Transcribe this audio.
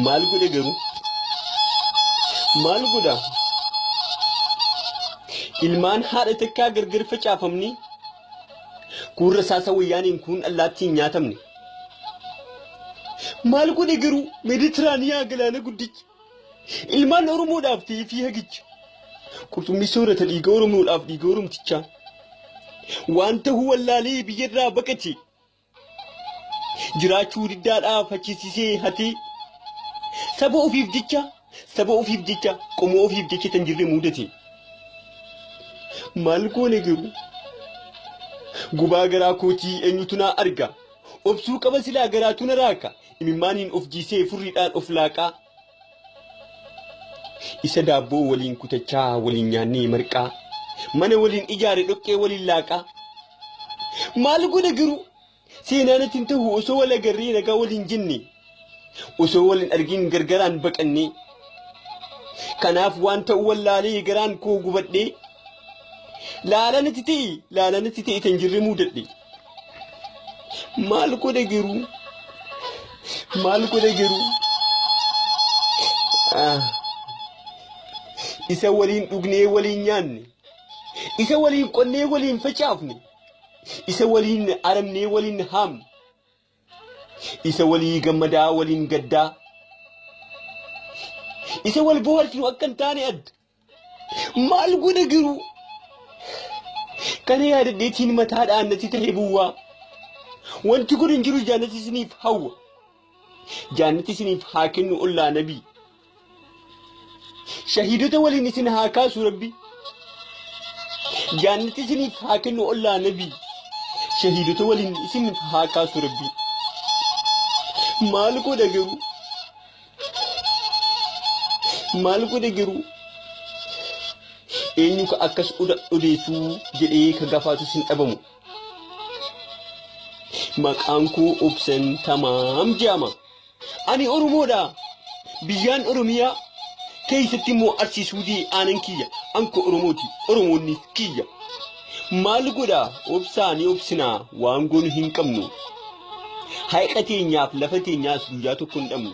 maal godhe garuu maal godha ilmaan haadha takkaa gargar facaafamni gurra saasa wayyaaniin kun allaattiin nyaatamne maal godhe garuu Meeditiraaniyaa galaana guddicha ilmaan Oromoodhaaf ta'ee fi hagicha qurxummii soorata dhiiga Oromoodhaaf dhiiga Oromtichaa waan ta'uu wallaalee biyyarraa baqate jiraachuu diddaadhaaf achiisisee hatee saba ofiif jecha qomoo ofiif jecha tan jirre mudate maal goone garuu gubaa garaa kootii eenyutu naa arga obsuu qaba silaa garaatu na raaka imimmaaniin of jiisee furriidhaan of laaqaa isa daabboo waliin kutachaa waliin nyaannee marqaa mana waliin ijaare dhoqqee waliin laaqaa maal goone garuu seenaanatiin ta'u osoo wal agarree nagaa waliin jenne osoo waliin argin gargaraan baqannee kanaaf waan ta'u wallaalee garaan koo gubadhee laalanatti ta'e tan jirre mudadhe maal godhe garuu isa waliin dhugnee waliin nyaanne isa waliin qonnee waliin facaafne isa waliin aramnee waliin haamne isa walii gammadaa waliin gaddaa isa wal bohaarsu akkan taane adda maal godhe garuu kana yaadadheetiin mataadhaan natti ta'e buwwaa wanti kun hin jiru jaannati isiniif hawwa jaannati isiniif haa kennu ollaa nabii shahiidota waliin isin haa kaasu rabbi jaannati isiniif haa kennu ollaa nabii shahiidota waliin isin haa kaasu rabbi maal godhe garuu eenyu ka akkas odeessuu jedhee ka gafaatu sin dhabamu maqaan koo obsan tamaam jaama ani Oromoodha biyyaan Oromiyaa keessatti immoo arsiisuu dee aanan kiyya anko Oromooti Oromoonni kiyya maal godha obsaanii obsinaa waan goonu hin qabnu hayiqa teenyaaf lafa teenyaas guyyaa tokko hin dhabnu